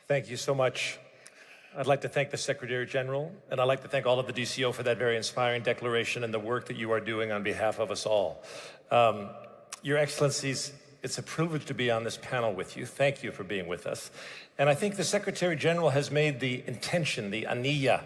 Thank you so much. I'd like to thank the Secretary General, and I'd like to thank all of the DCO for that very inspiring declaration and the work that you are doing on behalf of us all. Your Excellencies, it's a privilege to be on this panel with you. Thank you for being with us. And I think the Secretary General has made the intention, the aniyya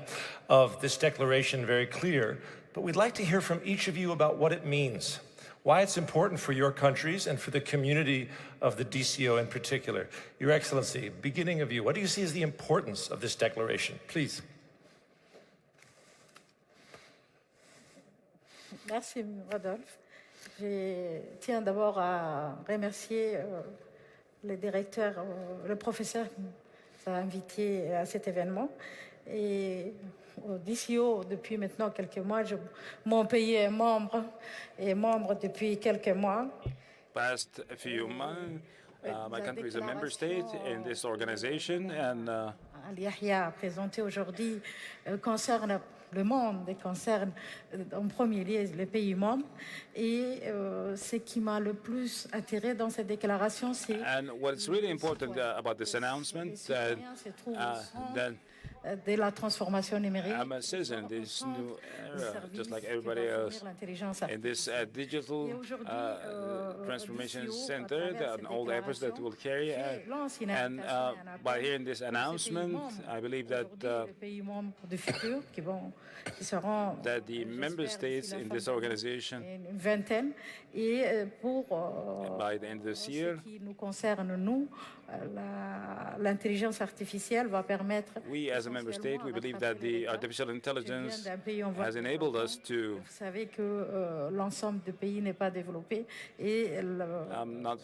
of this declaration very clear, but we'd like to hear from each of you about what it means, why it's important for your countries and for the community of the DCO in particular. Your Excellency, beginning of you, what do you see as the importance of this declaration? Please. Merci, Rodolphe. Je tiens d'abord à remercier le directeur, le professeur qui nous a invités à cet événement. Et au DCO, depuis maintenant quelques mois, mon pays est membre depuis quelques mois. Past few months, my country is a member state in this organization, and Ali a présenté aujourd'hui concerne le monde et concerne en premier lieu les pays membres. Et ce qui m'a le plus attiré dans cette déclaration, c'est and what's really important about this announcement that de la transformation numérique. I'm a citizen in this new era, just like everybody else. In this digital transformation center, and all the efforts that will carry out. And by hearing this announcement, I believe that that the member states in this organization, by the end of this year, l'intelligence artificielle va permettre. We, as a member state, we believe that the artificial intelligence has enabled us to. Vous savez que l'ensemble du pays n'est pas développé et I'm not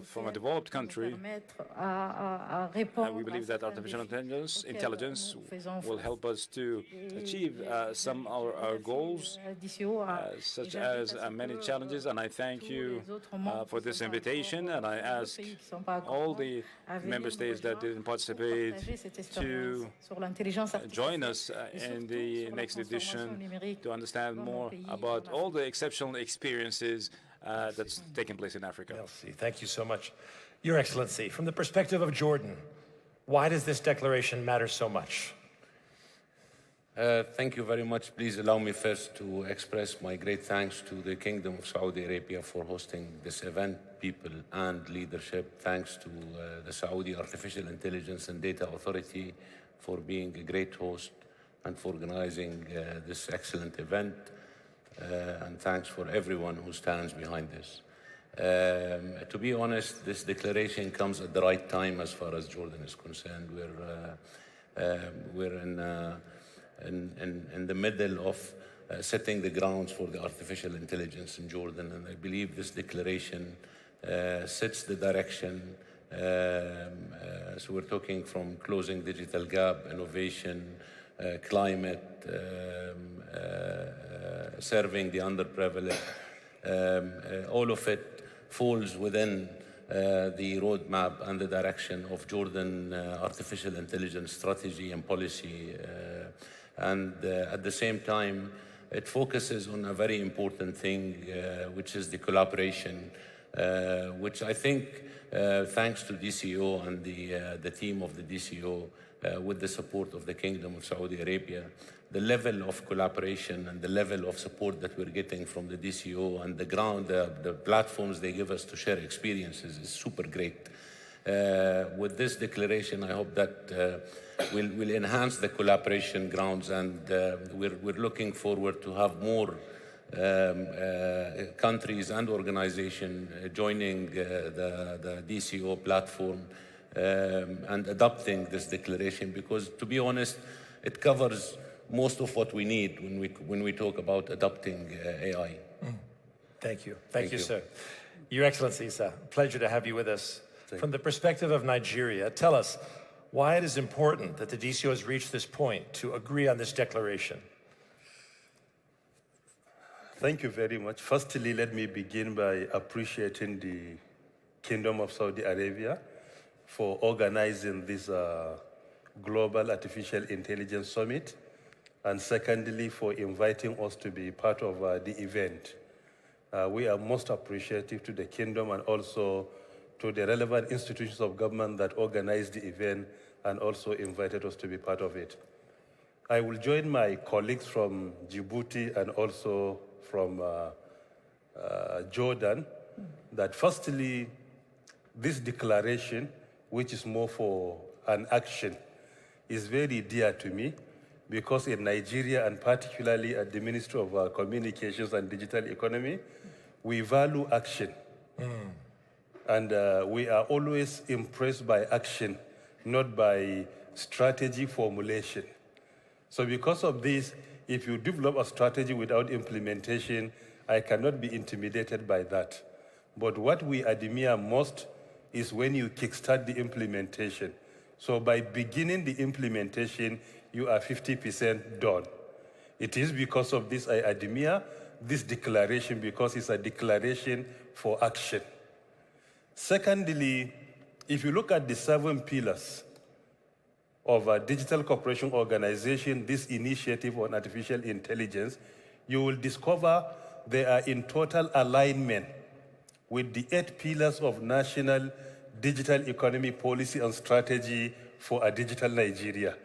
from a developed country. We believe that artificial intelligence will help us to achieve some of our goals, such as many challenges. And I thank you for this invitation. And I ask all the member states that didn't participate to join us in the next edition to understand more about all the exceptional experiences that's taking place in Africa. Merci. Thank you so much. Your Excellency, from the perspective of Jordan, why does this declaration matter so much? Thank you very much. Please allow me first to express my great thanks to the Kingdom of Saudi Arabia for hosting this event, people and leadership. Thanks to the Saudi Artificial Intelligence and Data Authority for being a great host and for organizing this excellent event. And thanks for everyone who stands behind this. To be honest, this declaration comes at the right time as far as Jordan is concerned. We're in the middle of setting the grounds for the artificial intelligence in Jordan, and I believe this declaration sets the direction. So we're talking from closing digital gap, innovation, climate, serving the underprivileged. All of it falls within the roadmap and the direction of Jordan artificial intelligence strategy and policy. And at the same time, it focuses on a very important thing, which is the collaboration, which I think, thanks to DCO and the team of the DCO, with the support of the Kingdom of Saudi Arabia, the level of collaboration and the level of support that we're getting from the DCO and the platforms they give us to share experiences is super great. With this declaration, I hope that we'll enhance the collaboration grounds, and we're looking forward to have more countries and organizations joining the DCO platform and adopting this declaration, because, to be honest, it covers most of what we need when we talk about adopting AI. Thank you. Thank you, sir. Your Excellency, it's a pleasure to have you with us. From the perspective of Nigeria, tell us why it is important that the DCO has reached this point to agree on this declaration. Thank you very much. Firstly, let me begin by appreciating the Kingdom of Saudi Arabia for organizing this Global Artificial Intelligence Summit, and secondly, for inviting us to be part of the event. We are most appreciative to the Kingdom and also to the relevant institutions of government that organized the event and also invited us to be part of it. I will join my colleagues from Djibouti and also from Jordan that firstly, this declaration, which is more for an action, is very dear to me because in Nigeria and particularly at the Ministry of Communications and Digital Economy, we value action. And we are always impressed by action, not by strategy formulation. So because of this, if you develop a strategy without implementation, I cannot be intimidated by that. But what we admire most is when you kickstart the implementation. So by beginning the implementation, you are 50% done. It is because of this I admire this declaration because it's a declaration for action. Secondly, if you look at the 7 pillars of a digital cooperation organization, this initiative on artificial intelligence, you will discover they are in total alignment with the 8 pillars of national digital economy policy and strategy for a digital Nigeria.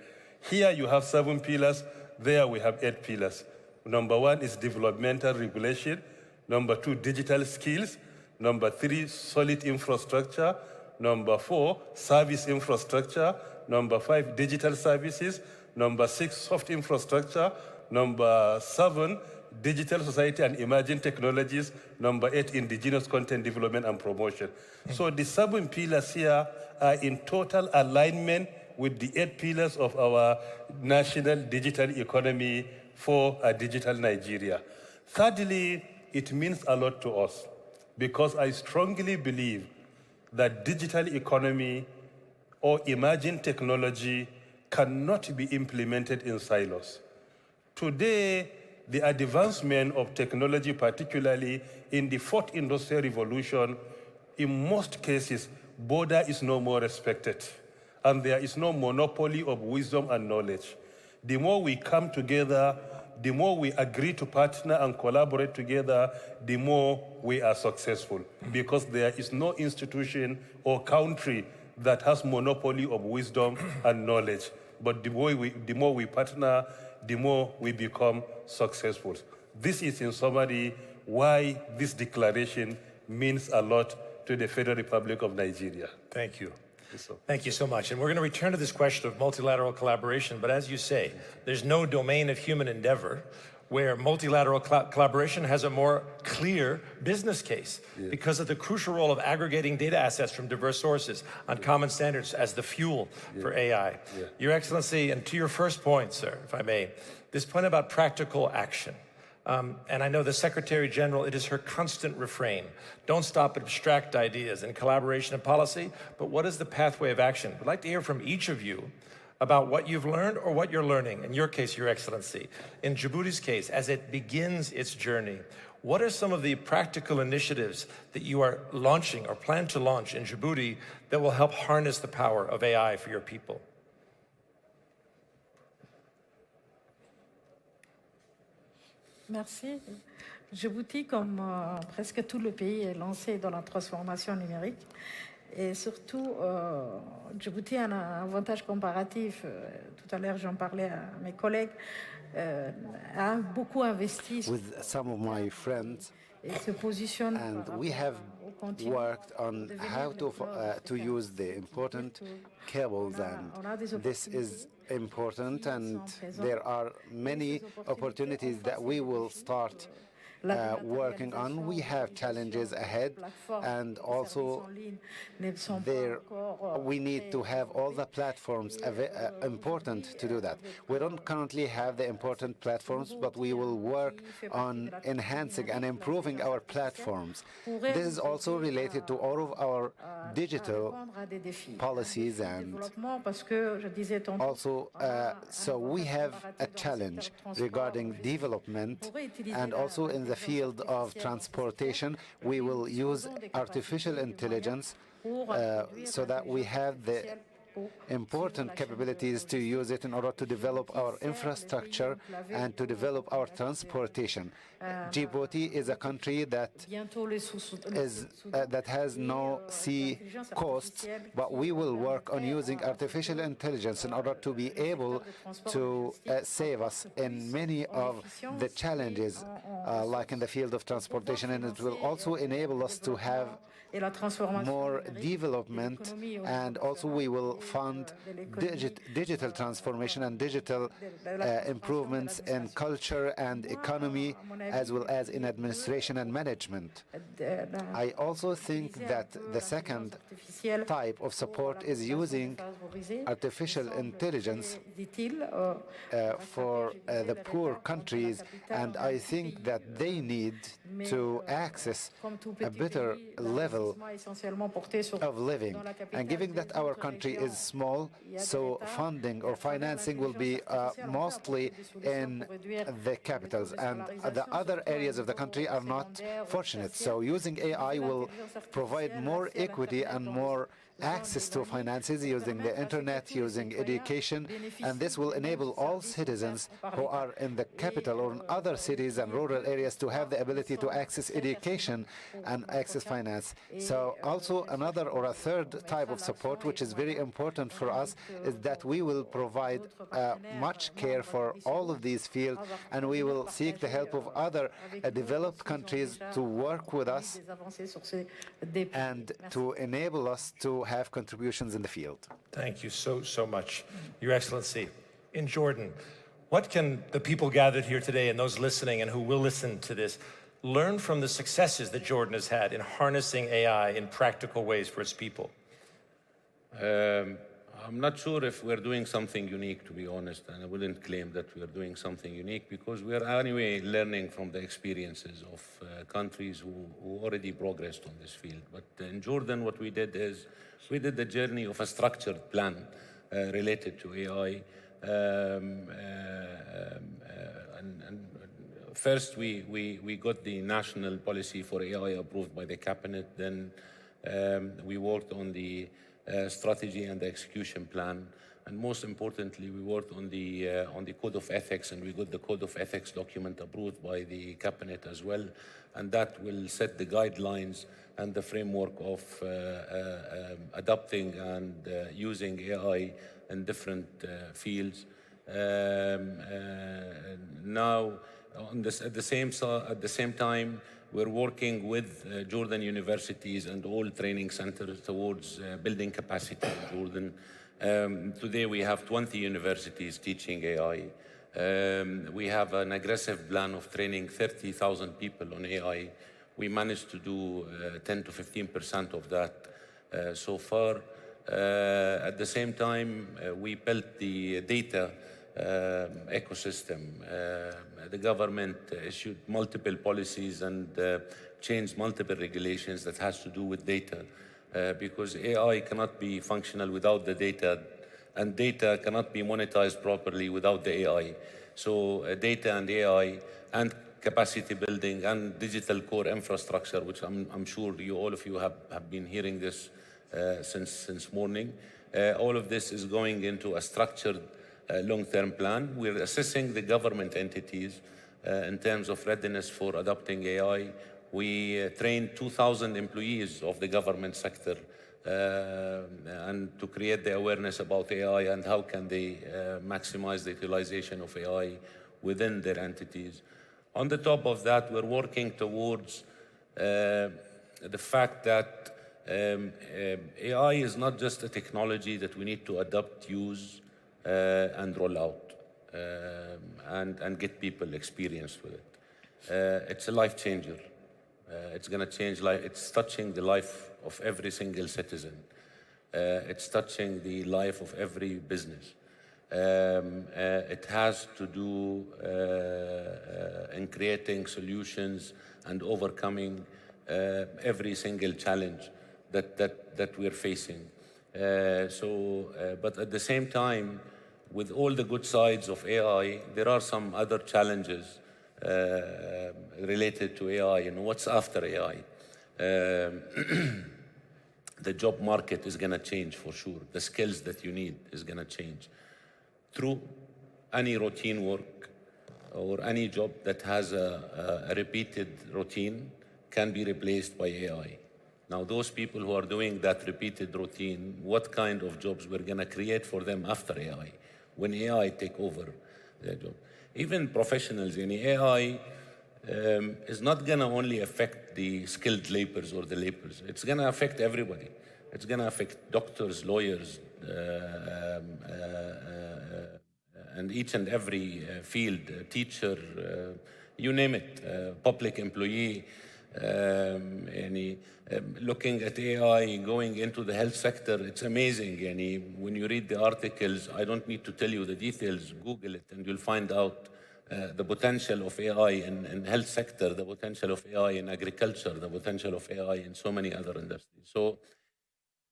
Here you have 7 pillars, there we have 8 pillars. Number 1 is developmental regulation. Number 2, digital skills. Number 3, solid infrastructure. Number 4, service infrastructure. Number 5, digital services. Number 6, soft infrastructure. Number 7, digital society and emerging technologies. Number 8, indigenous content development and promotion. So the 7 pillars here are in total alignment with the 8 pillars of our national digital economy for a digital Nigeria. Thirdly, it means a lot to us because I strongly believe that digital economy or emerging technology cannot be implemented in silos. Today, the advancement of technology, particularly in the 4th industrial revolution, in most cases, border is no more respected, and there is no monopoly of wisdom and knowledge. The more we come together, the more we agree to partner and collaborate together, the more we are successful, because there is no institution or country that has monopoly of wisdom and knowledge. But the more we partner, the more we become successful. This is, in summary, why this declaration means a lot to the Federal Republic of Nigeria. Thank you. Thank you so much. And we're going to return to this question of multilateral collaboration, but as you say, there's no domain of human endeavor where multilateral collaboration has a more clear business case because of the crucial role of aggregating data assets from diverse sources on common standards as the fuel for AI. Your Excellency, and to your first point, sir, if I may, this point about practical action. And I know the Secretary General, it is her constant refrain. Don't stop at abstract ideas and collaboration and policy, but what is the pathway of action? I'd like to hear from each of you about what you've learned or what you're learning. In your case, Your Excellency. In Djibouti's case, as it begins its journey, what are some of the practical initiatives that you are launching or plan to launch in Djibouti that will help harness the power of AI for your people? Merci. Djibouti, comme presque tout le pays, est lancé dans la transformation numérique. Et surtout, Djibouti a un avantage comparatif. Tout à l'heure, j'en parlais à mes collègues. A beaucoup investi. With some of my friends, et se positionne and we have worked on how to use the important cables, and this is important, and there are many opportunities that we will start working on. We have challenges ahead, and also we need to have all the platforms important to do that. We don't currently have the important platforms, but we will work on enhancing and improving our platforms. This is also related to all of our digital policies, and also so we have a challenge regarding development, and also in the field of transportation we will use artificial intelligence so that we have the important capabilities to use it in order to develop our infrastructure and to develop our transportation. Djibouti is a country that has no sea coast, but we will work on using artificial intelligence in order to be able to save us in many of the challenges, like in the field of transportation, and it will also enable us to have more development, and also we will fund digital transformation and digital improvements in culture and economy, as well as in administration and management. I also think that the second type of support is using artificial intelligence for the poor countries, and I think that they need to access a better level of living. And given that our country is small, so funding or financing will be mostly in the capitals, and the other areas of the country are not fortunate. So using AI will provide more equity and more access to finances using the internet, using education, and this will enable all citizens who are in the capital or in other cities and rural areas to have the ability to access education and access finance. So also another or a third type of support, which is very important for us, is that we will provide much care for all of these fields, and we will seek the help of other developed countries to work with us and to enable us to have contributions in the field. Thank you so much, Your Excellency. In Jordan, what can the people gathered here today and those listening and who will listen to this learn from the successes that Jordan has had in harnessing AI in practical ways for its people? I'm not sure if we're doing something unique, to be honest, and I wouldn't claim that we are doing something unique, because we are anyway learning from the experiences of countries who already progressed on this field. But in Jordan, what we did is we did the journey of a structured plan related to AI. And first, we got the national policy for AI approved by the cabinet. Then we worked on the strategy and the execution plan, and most importantly, we worked on the code of ethics, and we got the code of ethics document approved by the cabinet as well, and that will set the guidelines and the framework of adopting and using AI in different fields. Now, at the same time, we're working with Jordan universities and all training centers towards building capacity in Jordan. Today we have 20 universities teaching AI. We have an aggressive plan of training 30,000 people on AI. We managed to do 10 to 15% of that so far. At the same time, we built the data ecosystem. The government issued multiple policies and changed multiple regulations that has to do with data, because AI cannot be functional without the data, and data cannot be monetized properly without the AI. So data and AI and capacity building and digital core infrastructure, which I'm sure all of you have been hearing this since morning. All of this is going into a structured long-term plan. We're assessing the government entities in terms of readiness for adopting AI. We trained 2,000 employees of the government sector and to create the awareness about AI and how can they maximize the utilization of AI within their entities. On the top of that, we're working towards the fact that AI is not just a technology that we need to adopt, use, and roll out and get people experienced with it. It's a life changer. It's going to change life. It's touching the life of every single citizen. It's touching the life of every business. It has to do in creating solutions and overcoming every single challenge that we're facing. But at the same time, with all the good sides of AI, there are some other challenges related to AI and what's after AI. the job market is going to change for sure. The skills that you need is going to change. Through any routine work or any job that has a repeated routine can be replaced by AI. Now, those people who are doing that repeated routine, what kind of jobs we're going to create for them after AI, when AI take over their job? Even professionals in AI is not going to only affect the skilled laborers or the laborers. It's going to affect everybody. It's going to affect doctors, lawyers, and each and every field, teacher, you name it, public employee. Looking at AI going into the health sector, it's amazing. When you read the articles, I don't need to tell you the details, Google it, and you'll find out the potential of AI in health sector, the potential of AI in agriculture, the potential of AI in so many other industries. So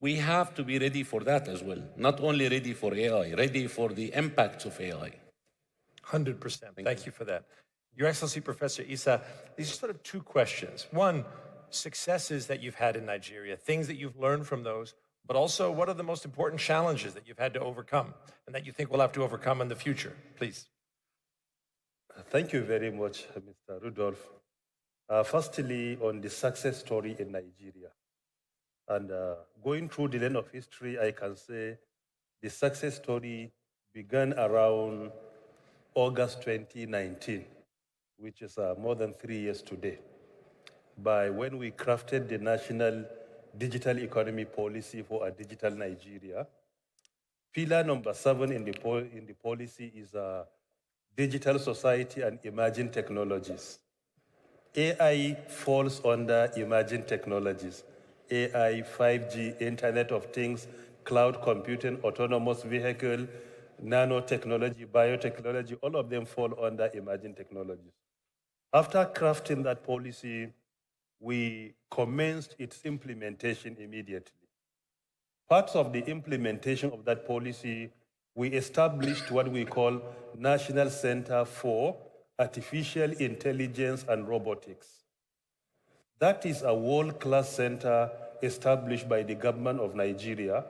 we have to be ready for that as well. Not only ready for AI, ready for the impacts of AI. 100%. Thank you for that. Your Excellency, Professor Issa, these are sort of two questions. One, successes that you've had in Nigeria, things that you've learned from those, but also what are the most important challenges that you've had to overcome and that you think we'll have to overcome in the future? Please. Thank you very much, Mr. Rudolph. Firstly, on the success story in Nigeria. And going through the lane of history, I can say the success story began around August 2019, which is more than 3 years today, by when we crafted the National Digital Economy Policy for a Digital Nigeria. Pillar number 7 in the policy is digital society and emerging technologies. AI falls under emerging technologies. AI, 5G, Internet of Things, cloud computing, autonomous vehicle, nanotechnology, biotechnology, all of them fall under emerging technologies. After crafting that policy, we commenced its implementation immediately. Parts of the implementation of that policy, we established what we call National Center for Artificial Intelligence and Robotics. That is a world-class center established by the government of Nigeria,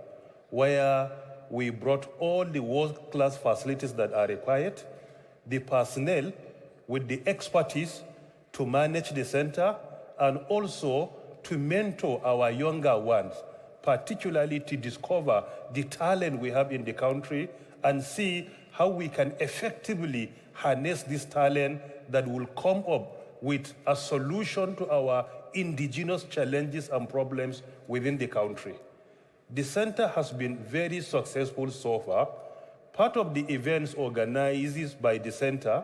where we brought all the world-class facilities that are required, the personnel with the expertise to manage the center, and also to mentor our younger ones, particularly to discover the talent we have in the country and see how we can effectively harness this talent that will come up with a solution to our indigenous challenges and problems within the country. The center has been very successful so far. Part of the events organized by the center,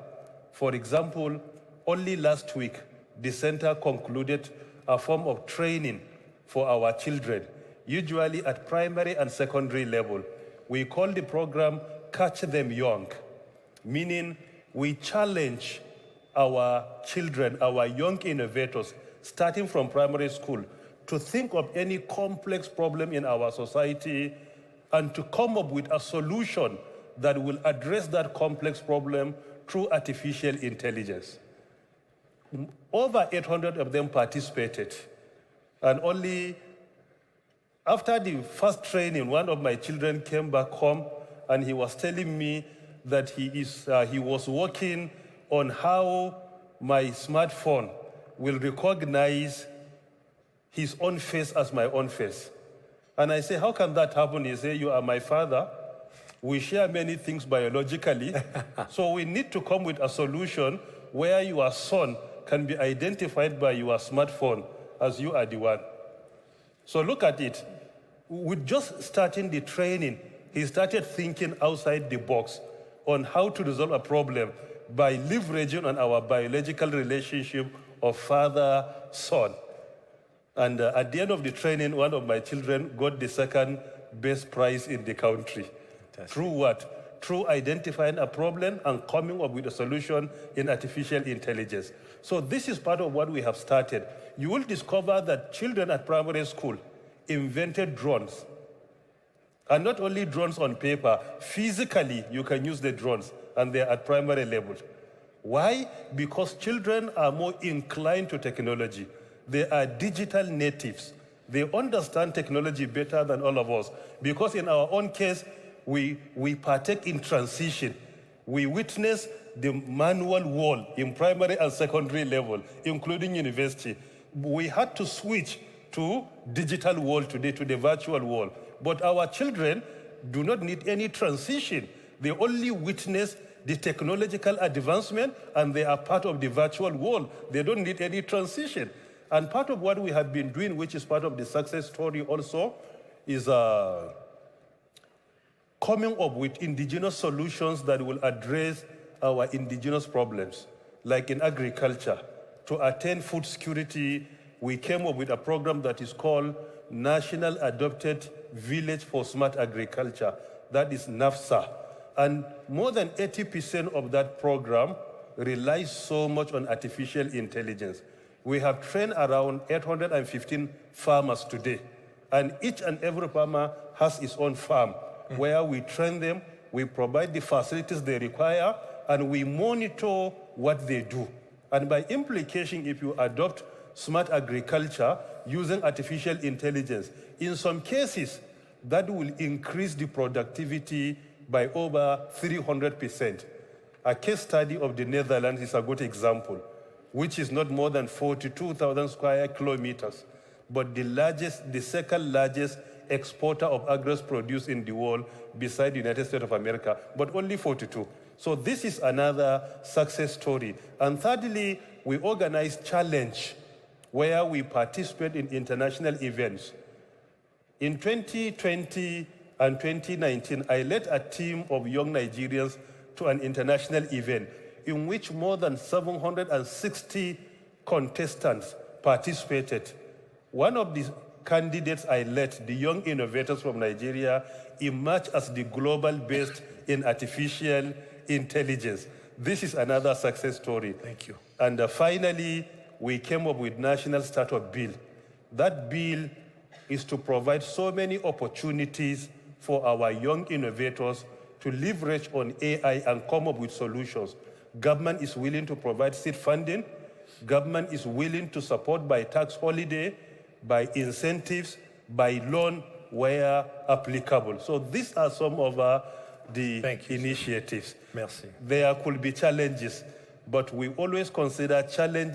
for example, only last week, the center concluded a form of training for our children, usually at primary and secondary level. We call the program Catch Them Young, meaning we challenge our children, our young innovators, starting from primary school, to think of any complex problem in our society and to come up with a solution that will address that complex problem through artificial intelligence. Over 800 of them participated, and only after the first training, one of my children came back home and he was telling me that he was working on how my smartphone will recognize his own face as my own face. And I say, how can that happen? He said, you are my father. We share many things biologically. So we need to come with a solution where your son can be identified by your smartphone as you are the one. So look at it. With just starting the training, he started thinking outside the box on how to resolve a problem by leveraging on our biological relationship of father-son. And at the end of the training, one of my children got the second best prize in the country. Fantastic. Through what? Through identifying a problem and coming up with a solution in artificial intelligence. So this is part of what we have started. You will discover that children at primary school invented drones. And not only drones on paper, physically you can use the drones, and they're at primary level. Why? Because children are more inclined to technology. They are digital natives. They understand technology better than all of us, because in our own case, we partake in transition. We witness the manual world in primary and secondary level, including university. We had to switch to digital world today, to the virtual world. But our children do not need any transition. They only witness the technological advancement, and they are part of the virtual world. They don't need any transition. And part of what we have been doing, which is part of the success story also, is coming up with indigenous solutions that will address our indigenous problems. Like in agriculture, to attain food security, we came up with a program that is called National Adopted Village for Smart Agriculture. That is NAFSA. And more than 80% of that program relies so much on artificial intelligence. We have trained around 815 farmers today. And each and every farmer has his own farm, where we train them, we provide the facilities they require, and we monitor what they do. And by implication, if you adopt smart agriculture using artificial intelligence, in some cases, that will increase the productivity by over 300%. A case study of the Netherlands is a good example, which is not more than 42,000 square kilometers, but the second largest exporter of agro-produce in the world beside the United States of America, but only 42. So this is another success story. And thirdly, we organize challenge, where we participate in international events. In 2020 and 2019, I led a team of young Nigerians to an international event in which more than 760 contestants participated. One of the candidates I led, the young innovators from Nigeria, emerged as the global best in artificial intelligence. This is another success story. Thank you. And finally, we came up with National Startup Bill. That bill is to provide so many opportunities for our young innovators to leverage on AI and come up with solutions. Government is willing to provide seed funding. Government is willing to support by tax holiday, by incentives, by loan where applicable. So these are some of the initiatives. Merci. There could be challenges, but we always consider challenges